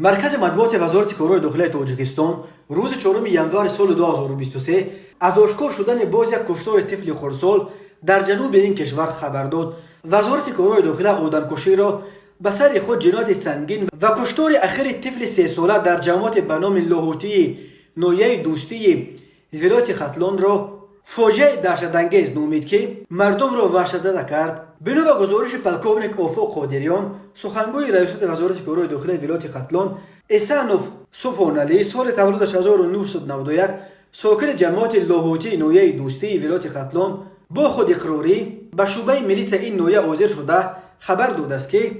مرکز مطبوعات وزارت کارهای داخلی تاجیکستان روز 4 ینور سال 2023 از آشکار شدن باز یک کشتار طفل خردسال در جنوب این کشور خبر داد. وزارت کارهای داخلی آدمکشی را به سر خود جنایت سنگین و کشتار اخیر طفل 3 ساله در جماعت به نام لاهوتی نویه دوستی ولایت ختلان را فاجعه دهشت‌انگیز نامید که مردم را وحشت‌زده کرد. بنا به گزارش پلکاونیک آفاق قادریان، سخنگوی ریاست وزارت کارهای داخلی ولایت ختلان، احسانوف سبحانعلی، سال تولدش 1991، ساکن جماعت لاهوتی نویه دوستی ولایت ختلان، با خود اقراری به شعبه میلیس این نویه حاضر شده خبر داده است که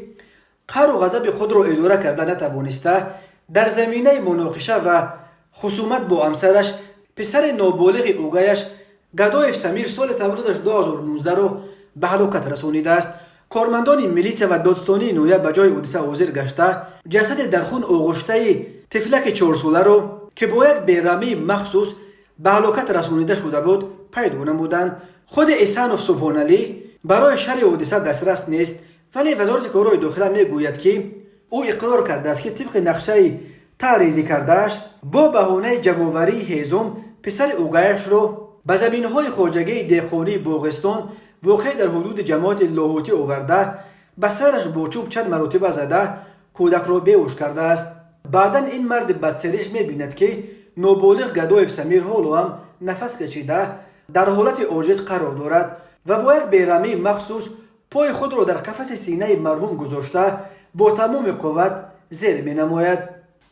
قهر و غضب خود را اداره کرده نتوانسته در زمینه مناقشه و خصومت با همسرش پسر نابالغ اوگایش گدایف سمیر سال تولدش 2019 را به هلاکت رسانیده است. کارمندان میلیس و دادستانی نویه به جای حادثه حاضر گشته جسد در خون آغشته طفلک 4 ساله را که با یک بیرحمی مخصوص به هلاکت رسانیده شده بود پیدا نمودند. خود احسانوف سبحانعلی برای شرح حادثه دسترس نیست، ولی وزارت کارهای داخلی میگوید که او اقرار کرده است که طبق نقشه تعریضی کردهش با بهانه جمع‌آوری هیزم پسر اوگایش را به زمین‌های خواجگی دهقانی باغستان واقع در حدود جماعت لاهوتی آورده به سرش با چوب چند مرتبه زده کودک را بیهوش کرده است. بعداً این مرد بدسرش می‌بیند که نابالغ گدایف سمیر حالا هم نفس کشیده در حالت عاجز قرار دارد و با یک بیرحمی مخصوص پای خود را در قفس سینه مرحوم گذاشته با تمام قوت زیر می‌نماید.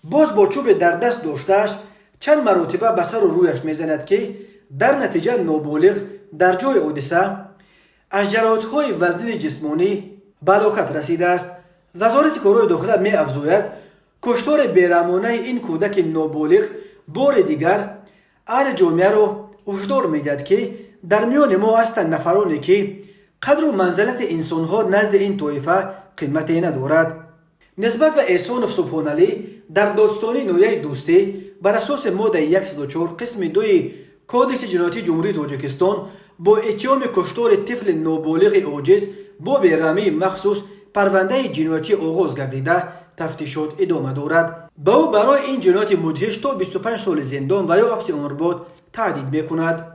باز با چوب در دست داشتهش چند مرتبه به سر و رویش میزند که در نتیجه نابالغ در جای حادثه از جراحت‌های وزنی جسمانی به هلاکت رسیده است. وزارت کارهای داخلی می‌افزاید کشتار بیرحمانه این کودک نابالغ بار دیگر اهل جامعه را هشدار می‌دهد که در میان ما هستند نفرانی که قدر و منزلت انسان‌ها نزد این طایفه قیمتی ندارد. نسبت به احسانوف سبحانعلی در دادستانی نویه دوستی بر اساس ماده 104 قسم 2 کادکس جنایتی جمهوری تاجیکستان با اتهام کشتار طفل نابالغ عاجز با بیرحمی مخصوص پرونده جنایتی آغاز گردیده تفتیشات ادامه دارد. به او برای این جنایت مدهش تا 25 سال زندان و یا حبس عمرباد تهدید می‌کند.